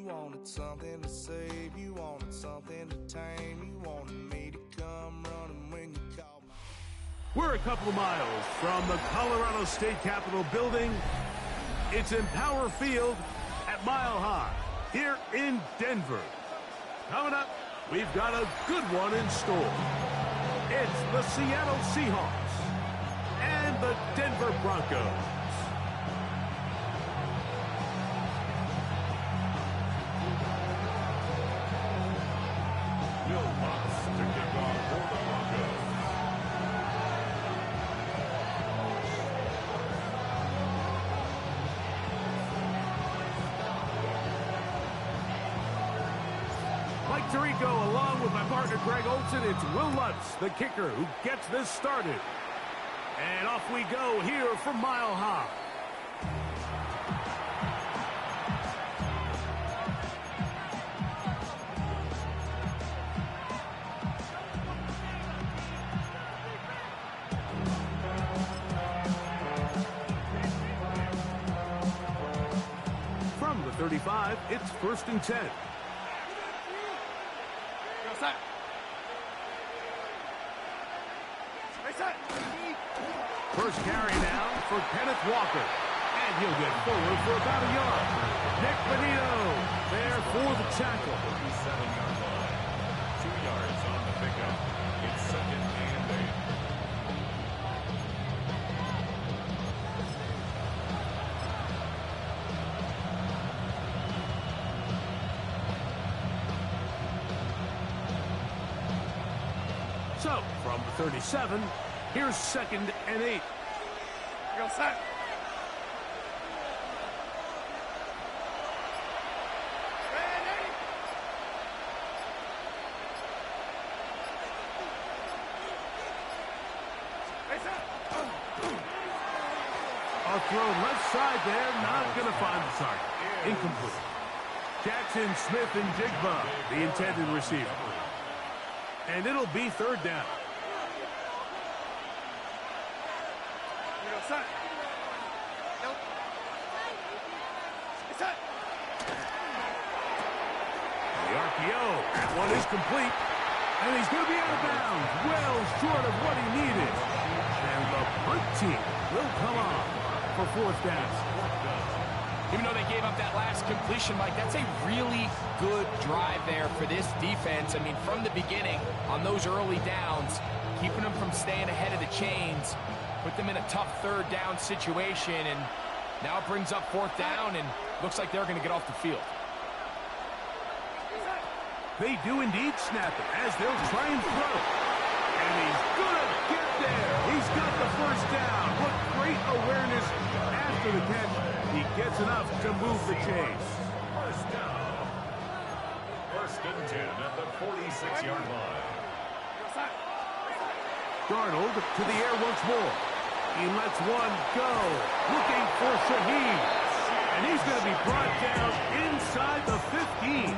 wanted something to save, you wanted something to tame, you wanted me to come running when you called my... We're a couple of miles from the Colorado State Capitol building. It's Empower Field at Mile High here in Denver. Coming up, we've got a good one in store. It's the Seattle Seahawks and the Denver Broncos. Will Lutz to kick off for the Broncos. Mike Tirico along with my partner Greg Olson. It's Will Lutz, the kicker, who gets this started. And off we go here from Mile High. From the 35, it's 1st and 10. First carry now for Kenneth Walker. And he'll get forward for about a yard. Nick Benito there for the tackle. 37-yard line. 2 yards on the pickup. It's 2nd and 8. So, from the 37, here's 2nd and 8. Go set. A throw left side there, not going to find the target. Incomplete. Jackson Smith and Jigba, the intended receiver. And it'll be 3rd down. Set. Nope. Set. The RPO, that one is complete. And he's going to be out of bounds, well short of what he needed. And the punt team will come on for 4th down. Even though they gave up that last completion, Mike, that's a really good drive there for this defense. I mean, from the beginning, on those early downs, keeping them from staying ahead of the chains, put them in a tough 3rd down situation, and now it brings up 4th down, and looks like they're going to get off the field. They do indeed snap it as they'll try and throw. And he's going to get there. He's got the 1st down. What great awareness after the catch. He gets enough to move the chase. 1st down. 1st and 10 at the 46-yard line. Darnold to the air once more. He lets one go. Looking for Shaheed. And he's going to be brought down inside the 15.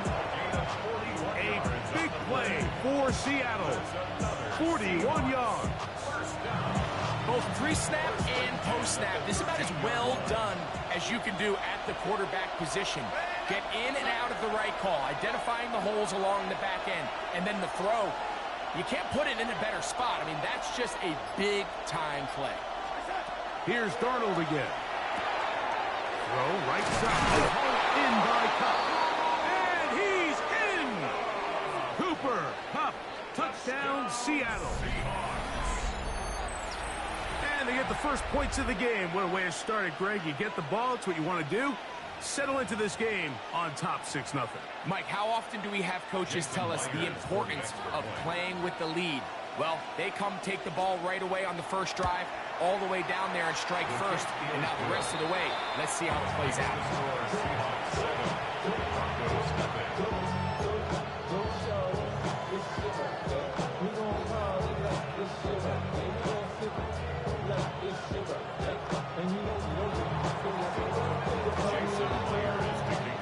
A big play for Seattle. 41 yards. Both pre-snap and post-snap. This is about as well done as you can do at the quarterback position. Get in and out of the right call, identifying the holes along the back end, and then the throw. You can't put it in a better spot. I mean, that's just a big-time play. Here's Darnold again. Throw right side. In by Kupp. And he's in! Cooper Kupp. Touchdown, Seattle. And they get the first points of the game. What a way to start it, Greg. You get the ball. It's what you want to do. Settle into this game on top 6-0. Mike, how often do we have coaches tell us the importance of playing with the lead? Well, they come take the ball right away on the first drive, all the way down there and strike first, and now the rest of the way. Let's see how it plays out.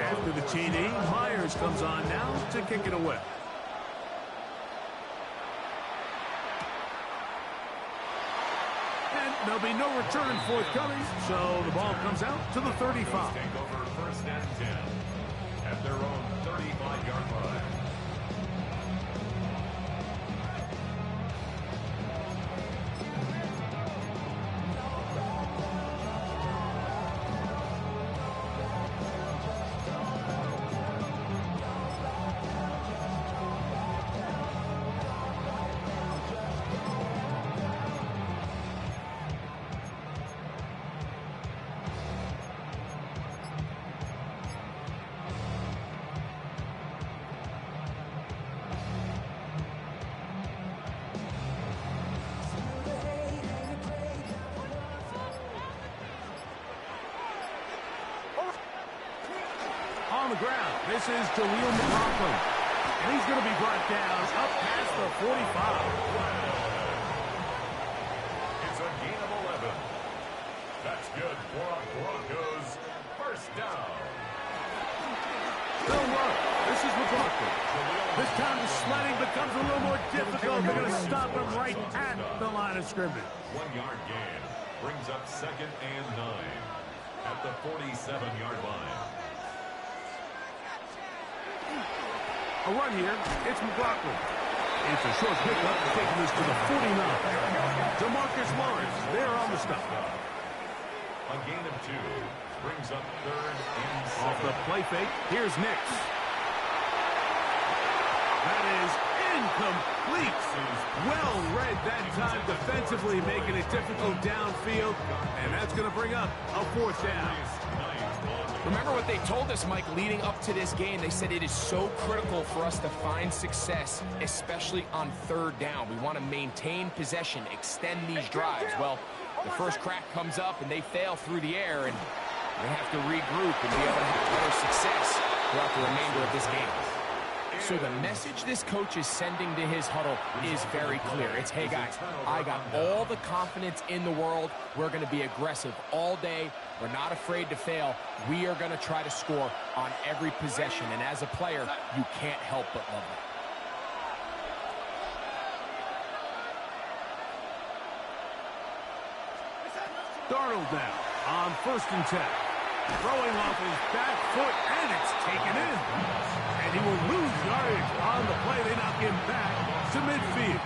After the TD, Myers comes on now to kick it away. And there'll be no return forthcoming, so the ball comes out to the 35. Take over 1st and 10. at their own 35-yard line. On the ground, this is Jaleel McLaughlin. And he's going to be brought down up past the 45. It's a gain of 11. That's good for a Broncos first down. They'll run. This is McLaughlin. This time the sledding becomes a little more difficult. They're going to stop him right at the line of scrimmage. 1-yard gain brings up 2nd and 9 at the 47-yard line. A run here. It's McLaughlin. It's a short pickup, taking this to the 49. DeMarcus Lawrence there on the stop. A gain of 2 brings up 3rd and 7. Off the play fake, here's Nix. That is incomplete. Well read that time defensively, making it difficult downfield. And that's going to bring up a 4th down. Remember what they told us, Mike, leading up to this game. They said it is so critical for us to find success, especially on 3rd down. We want to maintain possession, extend these drives. Well, the first crack comes up, and they fail through the air, and they have to regroup and be able to have better success throughout the remainder of this game. So the message this coach is sending to his huddle is very clear. It's, hey, guys, I got all the confidence in the world. We're going to be aggressive all day. We're not afraid to fail. We are going to try to score on every possession. And as a player, you can't help but love it. Darnold now on 1st and 10. Throwing off his back foot, and it's taken in. And he will lose yardage on the play. They knock him back to midfield.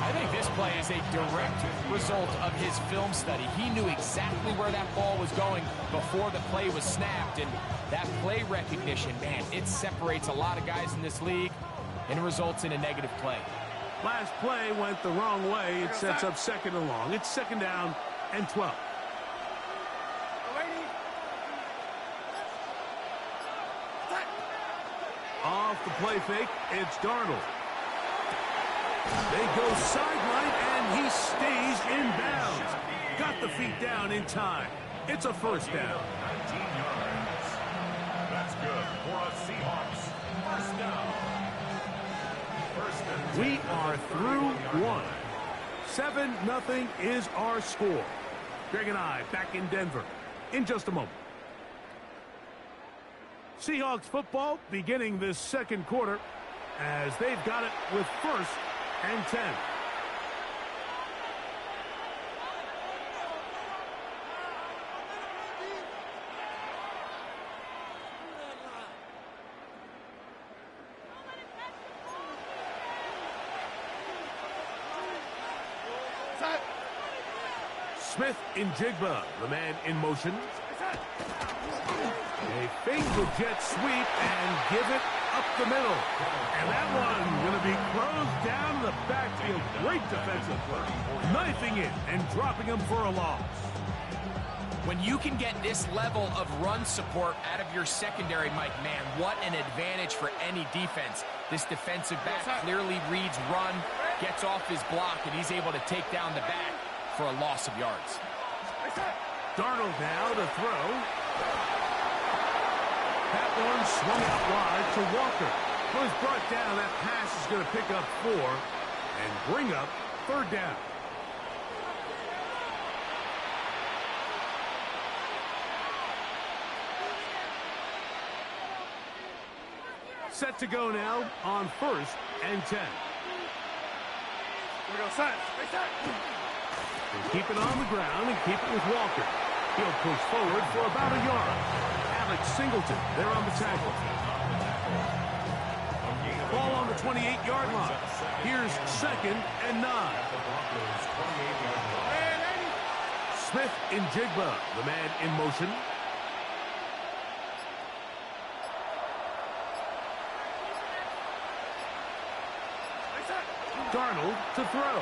I think this play is a direct result of his film study. He knew exactly where that ball was going before the play was snapped. And that play recognition, man, it separates a lot of guys in this league and results in a negative play. Last play went the wrong way. It sets up 2nd and long. It's 2nd down and 12. Off the play fake, it's Darnold. They go sideline, and he stays in bounds. Got the feet down in time. It's a 1st down. 19 yards. That's good for a Seahawks first down. We are through 1. 7-0 is our score. Greg and I back in Denver in just a moment. Seahawks football beginning this 2nd quarter as they've got it with 1st and 10. Smith in Jigba, the man in motion. They fake the jet sweep and give it up the middle. And that one going to be closed down the backfield. Great defensive play. Knifing it and dropping him for a loss. When you can get this level of run support out of your secondary, Mike, man, what an advantage for any defense. This defensive back clearly reads run, gets off his block, and he's able to take down the back for a loss of yards. Darnold now to throw. That one swung out wide to Walker. Was brought down. That pass is going to pick up 4 and bring up 3rd down. Set to go now on 1st and 10. Here we go, set. They keep it on the ground and keep it with Walker. He'll push forward for about a yard. Alex Singleton, they're on the tackle. Ball on the 28-yard line. Here's 2nd and 9. Smith in Jigba, the man in motion. Darnold to throw.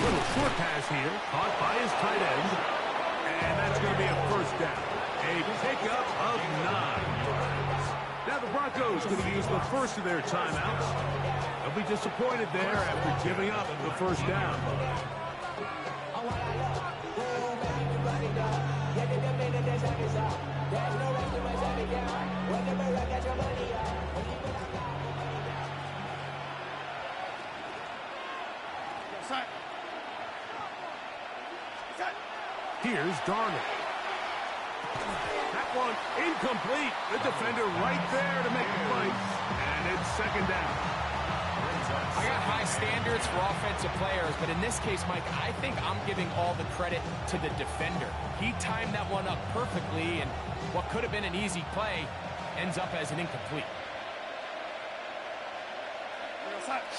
Little short pass here, caught by his tight end. And that's going to be a first down. A pickup of 9. Now the Broncos going to use the first of their timeouts. They'll be disappointed there after giving up the first down. Here's Darnold. That one incomplete. The defender right there to make the play. And it's 2nd down. I got high standards for offensive players, but in this case, Mike, I think I'm giving all the credit to the defender. He timed that one up perfectly, and what could have been an easy play ends up as an incomplete.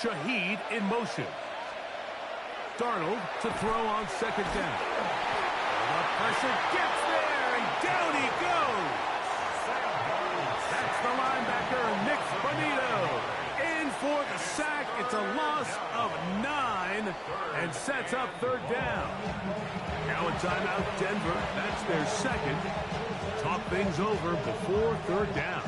Shaheed in motion. Darnold to throw on 2nd down. The pressure gets there, and down he goes. That's the linebacker, Nick Bonito. In for the sack. It's a loss of 9 and sets up 3rd down. Now a timeout, Denver. That's their 2nd. Talk things over before 3rd down.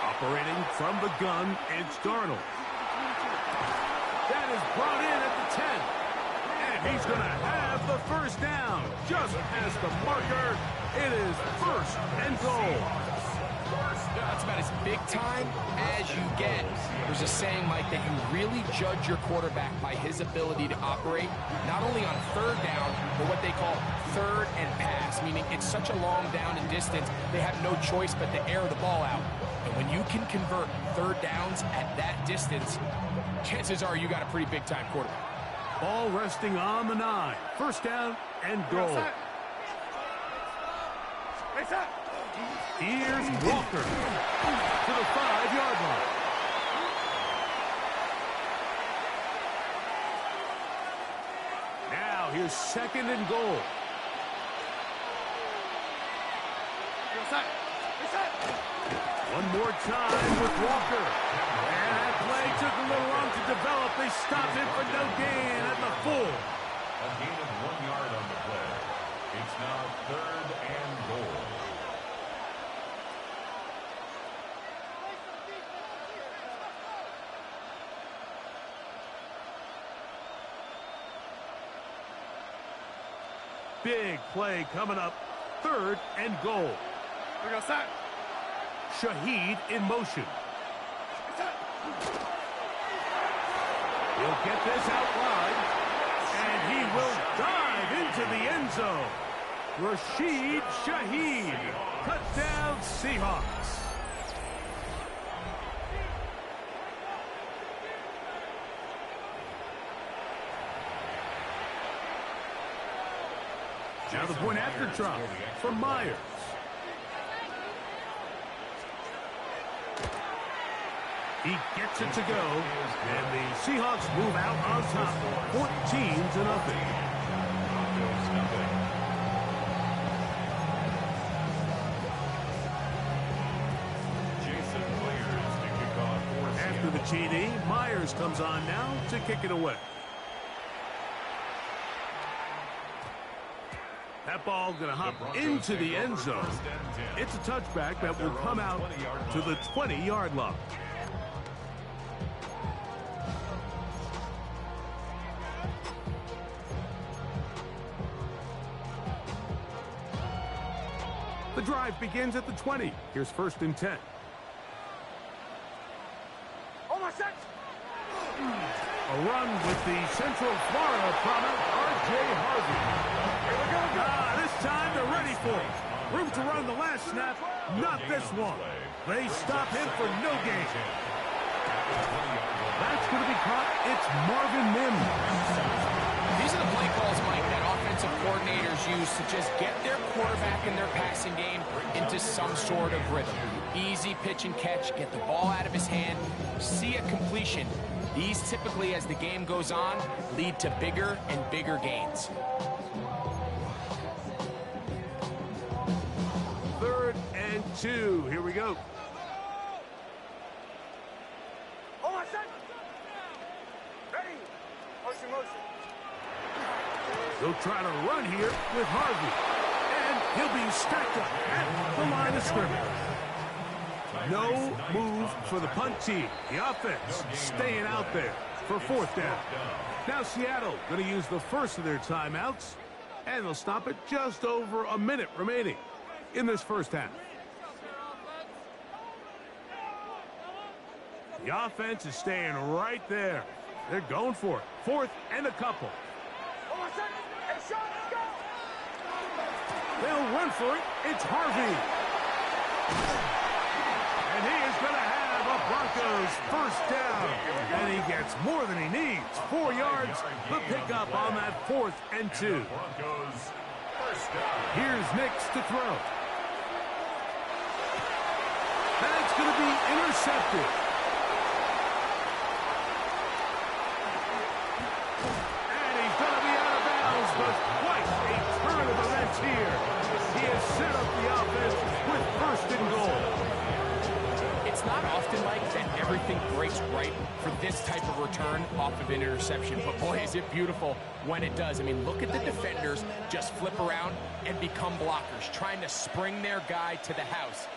Operating from the gun, it's Darnold. That is brought in at the 10. And he's going to have the first down. Just past the marker. It is 1st and goal. That's about as big time as you get. There's a saying, Mike, that you really judge your quarterback by his ability to operate, not only on 3rd down, but what they call 3rd and pass, meaning it's such a long down and distance, they have no choice but to air the ball out. And when you can convert 3rd downs at that distance, chances are you got a pretty big-time quarterback. Ball resting on the 9. 1st down and goal. Here's Walker to the 5-yard line. Now here's 2nd and goal. One more time with Walker. And that play took a little long to develop. They stopped it for no gain at the full. A gain of 1 yard on the play. It's now 3rd and goal. Big play coming up. 3rd and goal. We go set. Shaheed in motion. He'll get this out wide. And he will dive into the end zone. Rashid Shaheed. Touchdown Seahawks. Now the point after drop from Myers. He gets it to go, and the Seahawks move out on top, 14-0. After the TD, Myers comes on now to kick it away. That ball going to hop into the end zone. It's a touchback that will come out to the 20-yard line. The drive begins at the 20. Here's 1st and 10. A run with the Central Florida product, R.J. Harvey. This time they're ready for it. Room to run the last snap, not this one. They stop him for no gain. That's going to be caught. It's Marvin Mims. These are the play calls, Mike, that offensive coordinators use to just get their quarterback and their passing game into some sort of rhythm. Easy pitch and catch, get the ball out of his hand, see a completion. These typically, as the game goes on, lead to bigger and bigger gains. 3rd and 2. Here we go. He'll try to run here with Harvey. And he'll be stacked up at the line of scrimmage. No move for the punt team. The offense staying out there for 4th down. Now Seattle going to use the first of their timeouts. And they'll stop it just over a minute remaining in this first half. The offense is staying right there. They're going for it. 4th and a couple. They'll run for it. It's Harvey. And he is going to have a Broncos first down. And he gets more than he needs. 4 yards. The pickup on that 4th and 2. Here's Nix to throw. That's going to be intercepted. And he's going to be out of bounds, but quite a turn of events here. He has set up the offense with 1st and goal. It's not often, Mike, that everything breaks right for this type of return off of an interception. But boy, is it beautiful when it does. I mean, look at the defenders just flip around and become blockers, trying to spring their guy to the house.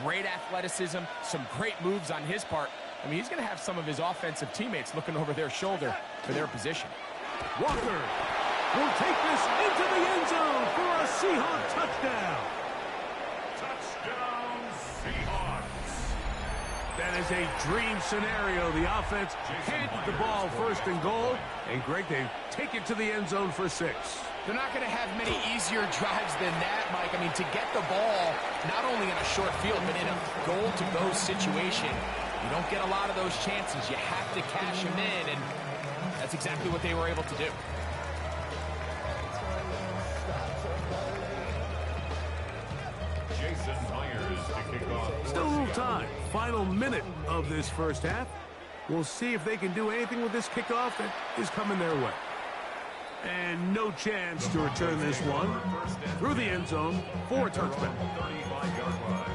Great athleticism, some great moves on his part. I mean, he's going to have some of his offensive teammates looking over their shoulder for their position. Walker will take this into the end zone for a Seahawks touchdown. Touchdown, Seahawks. That is a dream scenario. The offense handed the ball 1st and goal. And Greg, they take it to the end zone for 6. They're not going to have many easier drives than that, Mike. I mean, to get the ball, not only in a short field, but in a goal-to-go situation, you don't get a lot of those chances. You have to cash them in, and that's exactly what they were able to do. Jason Myers to kick off. Still a little time. Final minute of this first half. We'll see if they can do anything with this kickoff that is coming their way. And no chance to return this one through the end zone for a touchback. 35-yard line.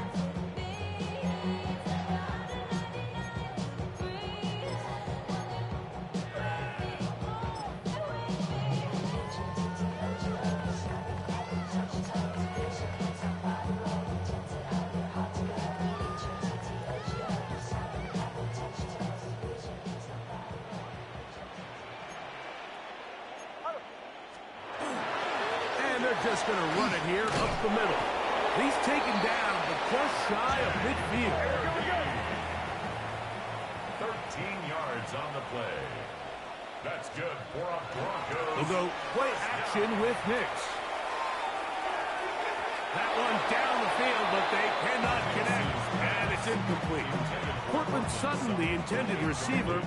Just going to run it here up the middle. He's taken down, but just shy of midfield. 13 yards on the play. That's good for a Broncos. They'll go play action with Nix. That one down the field, but they cannot connect, and it's incomplete. Cortland Sutton, the intended receiver,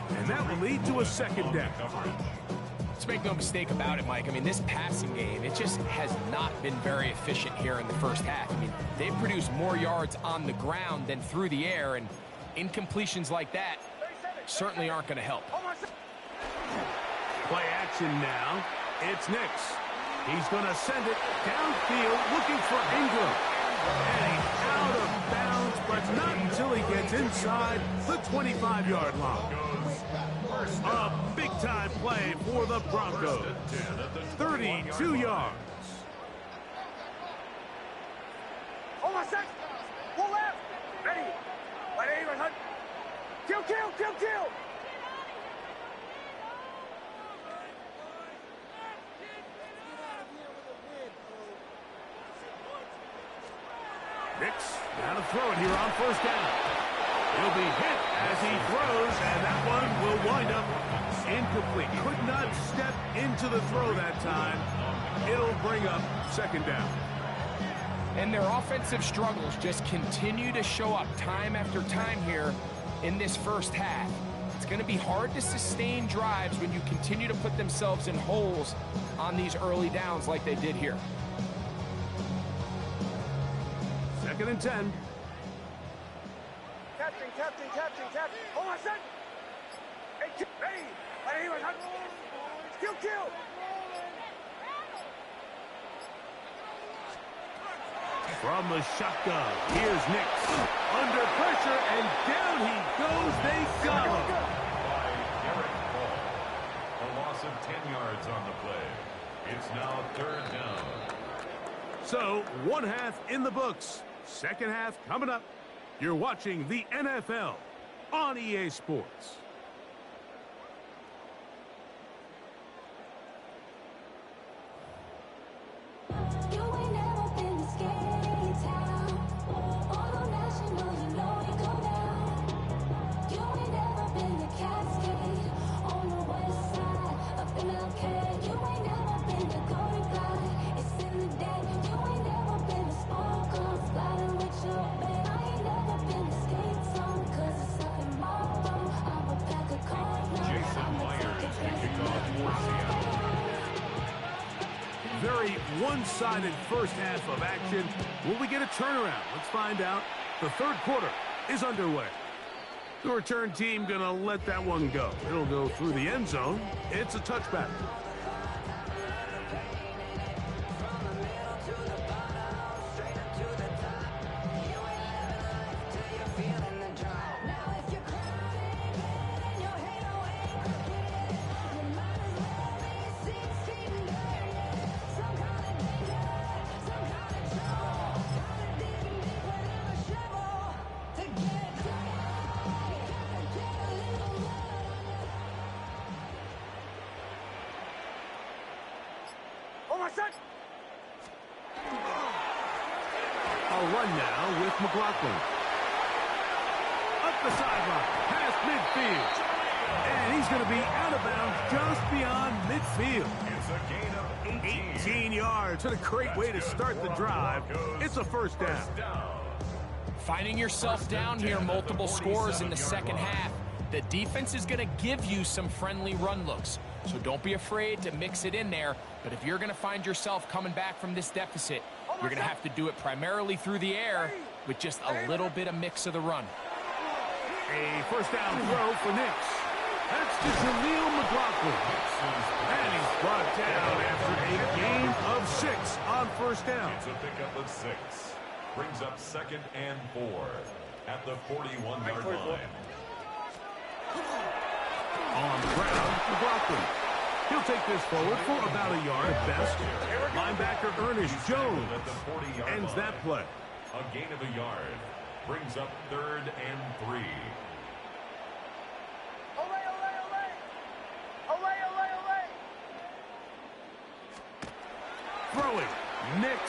and that will lead to a 2nd down. Let's make no mistake about it, Mike. I mean, this passing game, it just has not been very efficient here in the first half. I mean, they've produced more yards on the ground than through the air, and incompletions like that certainly aren't going to help. Play action now. It's Nix. He's going to send it downfield looking for Ingram. And he's out of bounds, but not until he gets inside the 25-yard line. A big-time play for the Broncos. 32 yards. Hold on a sec. Pull left. Ready. Ready, hunt. Kill, kill, kill, kill. Nix, now to throw it here on 1st down. He'll be hit as he throws, and that one will wind up incomplete. Could not step into the throw that time. It'll bring up second down. And their offensive struggles just continue to show up time after time here in this first half. It's going to be hard to sustain drives when you continue to put themselves in holes on these early downs like they did here. 2nd and 10. Captain. Hold on a sec. Hey, ready. Ready, hunt. Kill. From the shotgun, here's Nix. Under pressure, and down he goes. They got him. By Garrett Ball. A loss of 10 yards on the play. It's now 3rd down. So, 1 half in the books. 2nd half coming up. You're watching the NFL on EA Sports. Very one-sided first half of action. Will we get a turnaround? Let's find out. The 3rd quarter is underway. The return team gonna let that one go. It'll go through the end zone. It's a touchback. A run now with McLaughlin. Up the sideline, past midfield. And he's going to be out of bounds just beyond midfield. It's a gain of 18 yards. What a great way to start the drive. It's a first down. Finding yourself down here, multiple scores in the 2nd half. The defense is going to give you some friendly run looks. So don't be afraid to mix it in there. But if you're going to find yourself coming back from this deficit, you're going to have to do it primarily through the air with just a little bit of mix of the run. A first down throw for Nix. That's to Jaleel McLaughlin. And he's brought down after a gain of 6 on first down. It's a pickup of 6. Brings up 2nd and 4 at the 41-yard line. On the ground, McLaughlin. He'll take this forward for about a yard at best. Linebacker Ernest Jones ends that play. A gain of a yard. Brings up 3rd and 3. Throwing. Nix.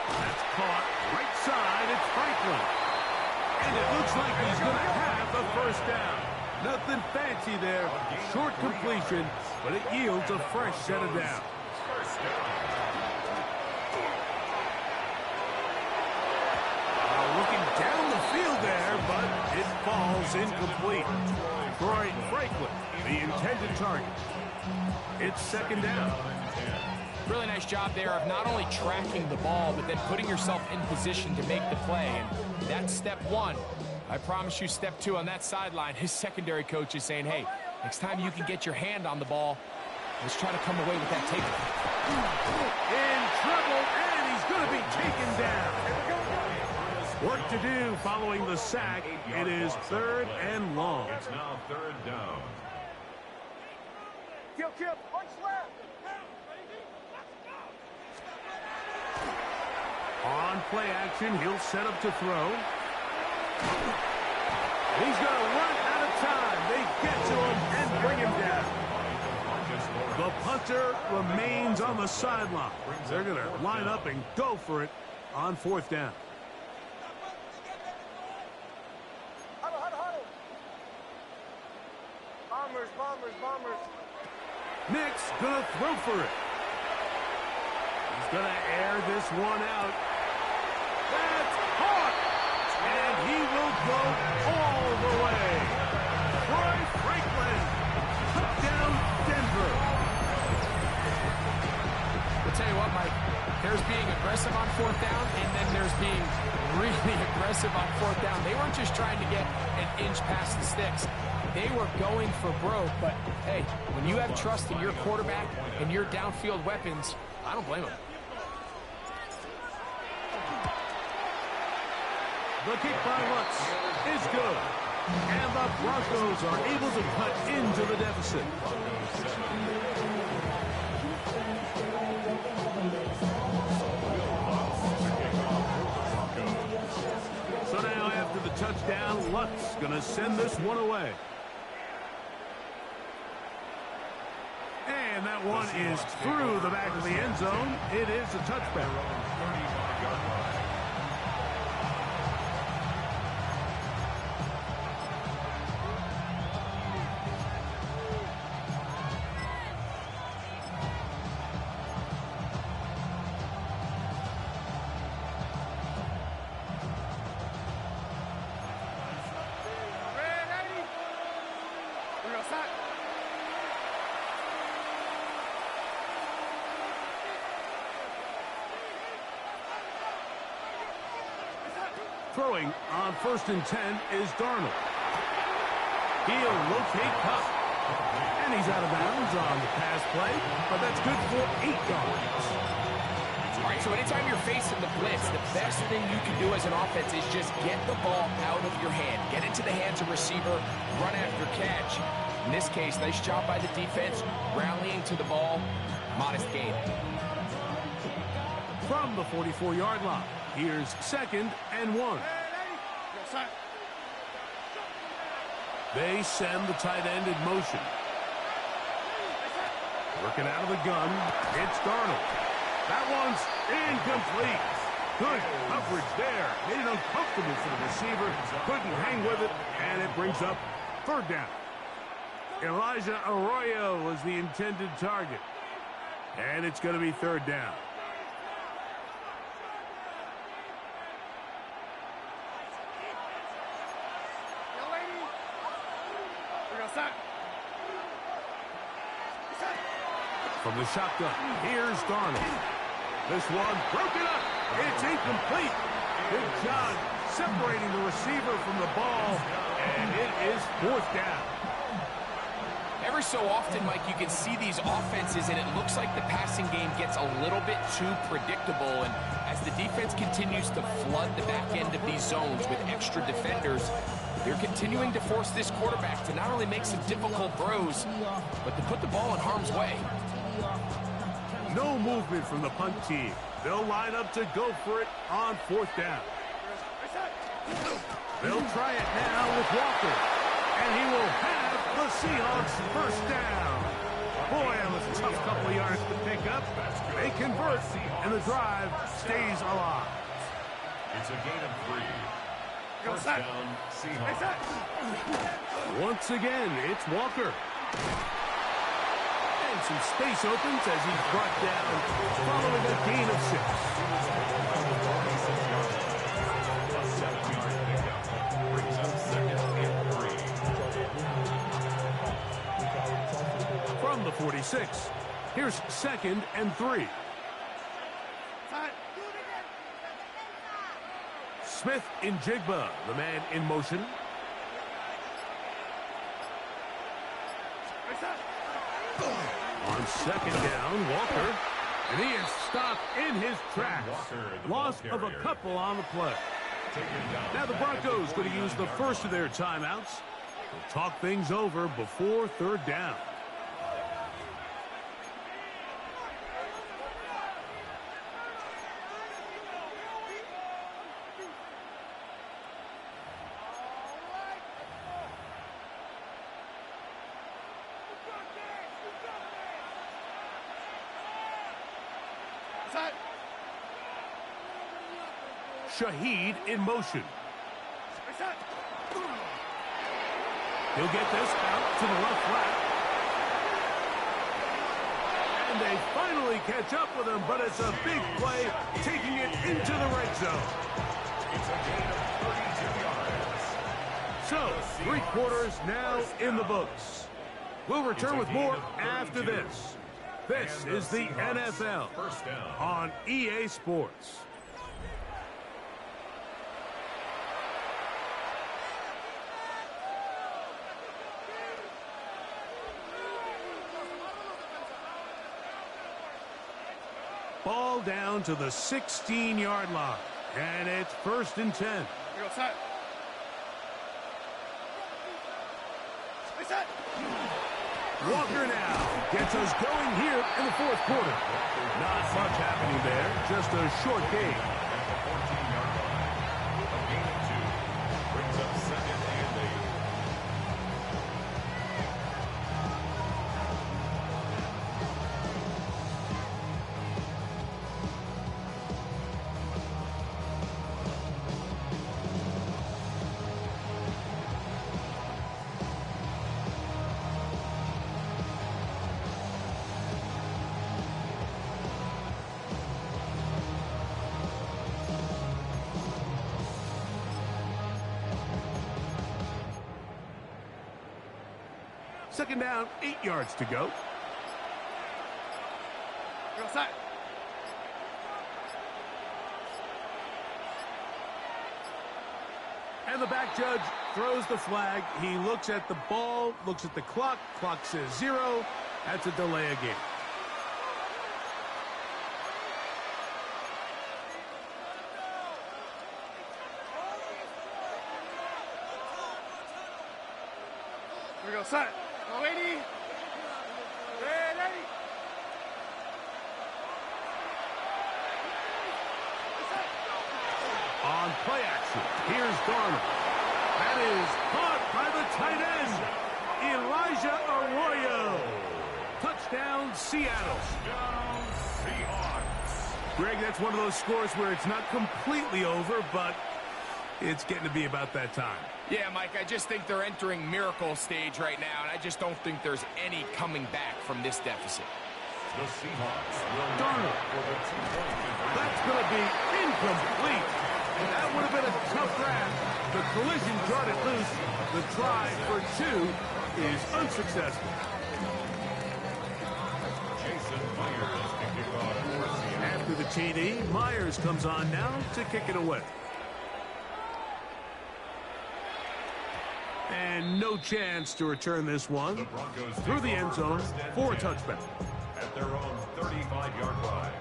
That's caught. Right side, it's Franklin. And it looks like he's going to have the first down. Nothing fancy there. Short completion, but it yields a fresh set of downs. Looking down the field there, but it falls incomplete. Troy Franklin, the intended target. It's 2nd down. Really nice job there of not only tracking the ball, but then putting yourself in position to make the play. And that's step 1. I promise you step 2 on that sideline. His secondary coach is saying, hey, next time you can get your hand on the ball, let's try to come away with that takeaway. In trouble, and he's going to be taken down. Work to do following the sack. It is 3rd and long. It's now 3rd down. Kill. Punch left. On play action, he'll set up to throw. He's going to run out of time. They get to him and bring him down. The punter remains on the sideline. They're going to line up and go for it on 4th down. Bombers, bombers, bombers. Nick's gonna throw for it. He's gonna air this one out. That's caught! And he will go all the way. Troy Franklin, touchdown Denver. I'll tell you what, Mike, there's being aggressive on fourth down, and then there's being really aggressive on fourth down. They weren't just trying to get an inch past the sticks. They were going for broke, but hey, when you have trust in your quarterback and your downfield weapons, I don't blame them. The kick by Lutz is good. And the Broncos are able to cut into the deficit. So now after the touchdown, Lutz going to send this one away. And that one is through the back of the end zone. It is a touchback. Throwing on 1st and 10 is Darnold. He'll locate Kupp. And he's out of bounds on the pass play, but that's good for 8 yards. All right, so anytime you're facing the blitz, the best thing you can do as an offense is just get the ball out of your hand. Get into the hands of receiver, run after catch. In this case, nice job by the defense, rallying to the ball, modest gain. From the 44-yard line, here's 2nd and 1. They send the tight end in motion. Working out of the gun, it's Darnold. That one's incomplete. Good coverage there. Made it uncomfortable for the receiver. Couldn't hang with it, and it brings up 3rd down. Elijah Arroyo was the intended target. And it's going to be 3rd down. From the shotgun, here's Darnold. This one broken up. It's incomplete. Good job separating the receiver from the ball, and it is 4th down. Every so often, Mike, you can see these offenses, and it looks like the passing game gets a little bit too predictable. And as the defense continues to flood the back end of these zones with extra defenders, they're continuing to force this quarterback to not only make some difficult throws, but to put the ball in harm's way. No movement from the punt team. They'll line up to go for it on 4th down. They'll try it now with Walker. And he will have the Seahawks 1st down. Boy, that was a tough couple of yards to pick up. They convert, and the drive stays alive. It's a gain of 3. 1st down, Seahawks. Once again, it's Walker. And some space opens as he's brought down following a gain of 6. A 7-yard pickup brings up 2nd and 3. From the 46, here's 2nd and 3. Smith in Jigba, the man in motion. On 2nd down, Walker. And he is stopped in his tracks. Loss of a couple on the play. Now the Broncos going to use the first of their timeouts. They'll talk things over before 3rd down. Shaheed in motion. He'll get this out to the left flat. And they finally catch up with him, but it's a big play, taking it into the red zone. It's a gain of 32 yards. So, 3 quarters now in the books. We'll return with more after this. This is the NFL First down. on EA Sports. Ball down to the 16-yard line, and it's 1st and 10. Walker now gets us going here in the 4th quarter. Not much happening there, just a short game. At the 14-yard line. A gain of 2. Brings up 2nd and 8. Second down, 8 yards to go. And the back judge throws the flag. He looks at the ball, looks at the clock. Clock says 0. That's a delay of game. Here we go, set. Go, ready. Ready. On play action, here's Darnold. That is caught by the tight end, Elijah Arroyo. Touchdown, Seattle. Touchdown, Seahawks. Greg, that's one of those scores where it's not completely over, but it's getting to be about that time. Yeah, Mike, I just think they're entering miracle stage right now, and I just don't think there's any coming back from this deficit. The Seahawks will Darnold. for the 2-point conversion. That's going to be incomplete. That would have been a tough grab. The collision brought it loose. The try for 2 is unsuccessful. Jason Myers to kick off for Seattle. After the TD, Myers comes on now to kick it away. And no chance to return this one The Broncos through the take end over zone 1st and for a 10 touchback. at their own 35-yard line.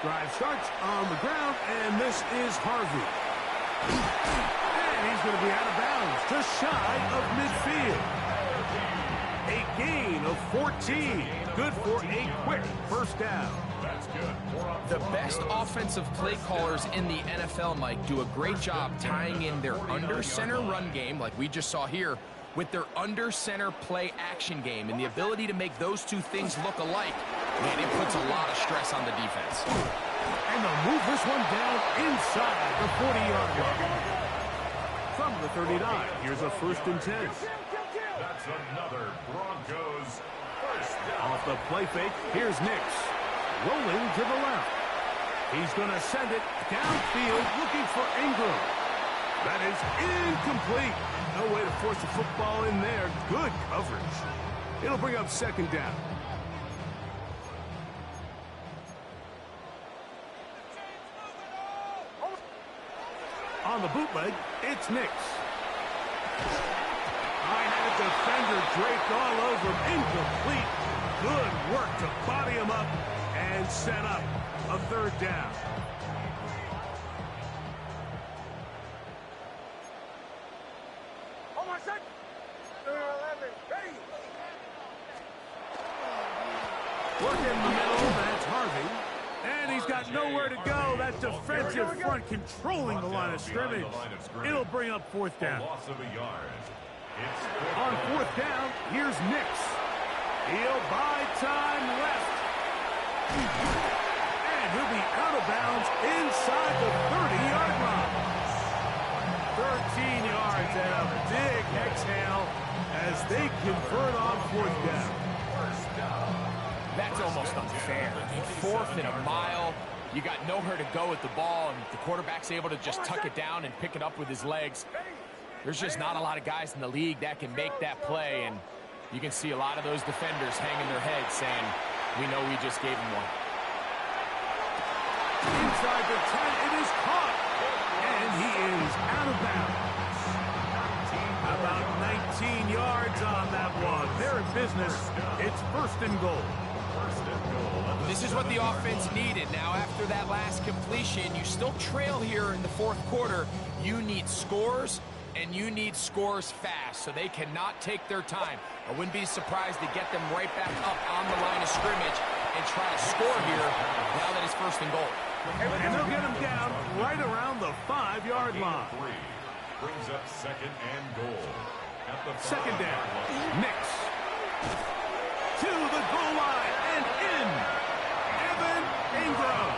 Drive starts on the ground, and this is Harvey. And he's going to be out of bounds, just shy of midfield. A gain of 14. Good for a quick 1st down. That's good. The best offensive play callers in the NFL, Mike, do a great job tying in their under-center run game, like we just saw here, with their under-center play action game. And the ability to make those two things look alike, man, it puts a lot of stress on the defense. And they'll move this one down inside the 40-yard line. From the 39, here's a 1st and 10. That's another Broncos first down. Off the play fake, here's Nix. Rolling to the left. He's going to send it downfield looking for Ingram. That is incomplete. No way to force the football in there. Good coverage. It'll bring up 2nd down. On the bootleg, it's Nix. I had a defender draped all over him. Incomplete. Good work to body him up and set up a a third down. Hold on, set. 11, ready. Work in the middle, that's Harvey. And he's got nowhere to go. That defensive front controlling the line of scrimmage. It'll bring up fourth down. Loss of a yard. On fourth down, here's Nix. He'll buy time left. And he'll be out of bounds inside the 30-yard line. 13 yards and a big exhale as they convert on fourth down. That's almost unfair. I mean, 4th and a mile. You got nowhere to go with the ball, and the quarterback's able to just tuck it down and pick it up with his legs. There's just not a lot of guys in the league that can make that play, and you can see a lot of those defenders hanging their heads saying, we know we just gave him one. Inside the 10, it is caught, and he is out of bounds. About 19 yards on that one. They're in business. It's 1st and goal. This is what the offense needed. Now, after that last completion, you still trail here in the 4th quarter. You need scores, and you need scores fast, so they cannot take their time. I wouldn't be surprised to get them right back up on the line of scrimmage and try to score here now that it's 1st and goal. And they'll get him down right around the 5-yard line. Brings up 2nd and goal. At the 2nd down. Nix. To the goal line and in. Evan Ingram.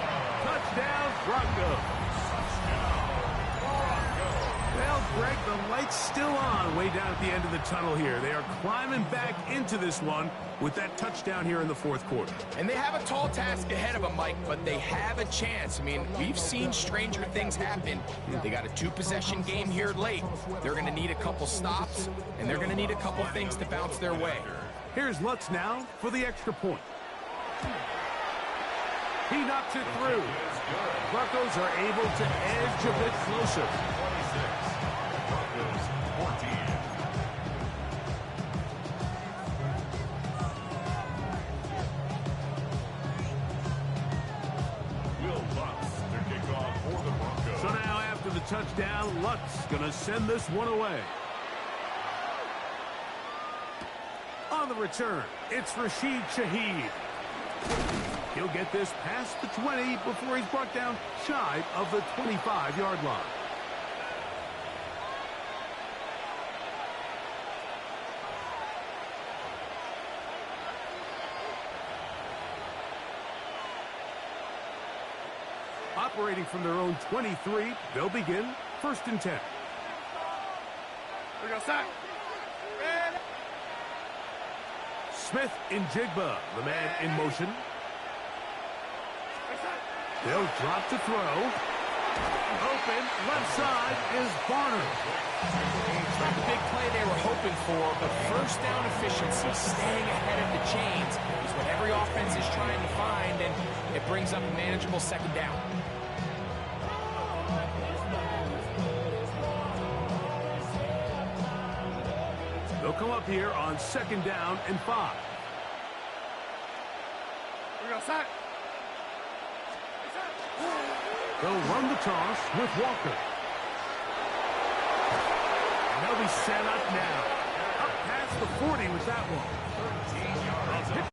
Touchdown, Broncos. Well, Greg, the light's still on way down at the end of the tunnel here. They are climbing back into this one with that touchdown here in the 4th quarter. And they have a tall task ahead of them, Mike, but they have a chance. I mean, we've seen stranger things happen. They got a 2-possession game here late. They're going to need a couple stops, and they're going to need a couple things to bounce their way. Here's Lutz now for the extra point. He knocks it through. Broncos are able to edge a bit closer. 26. Broncos 14. Will Lutz to kick off for the Broncos. So now after the touchdown, Lutz going to send this one away. On the return, it's Rashid Shaheed. He'll get this past the 20 before he's brought down shy of the 25-yard line. Operating from their own 23, they'll begin 1st and 10. We go, set. Smith in Jigba, the man in motion. They'll drop to throw. Open, left side is Barner. It's not the big play they were hoping for, but 1st down efficiency, staying ahead of the chains, is what every offense is trying to find, and it brings up a manageable 2nd down. They'll come up here on 2nd down and 5. We go, set. They'll run the toss with Walker. And they'll be set up now. Up past the 40 with that one. A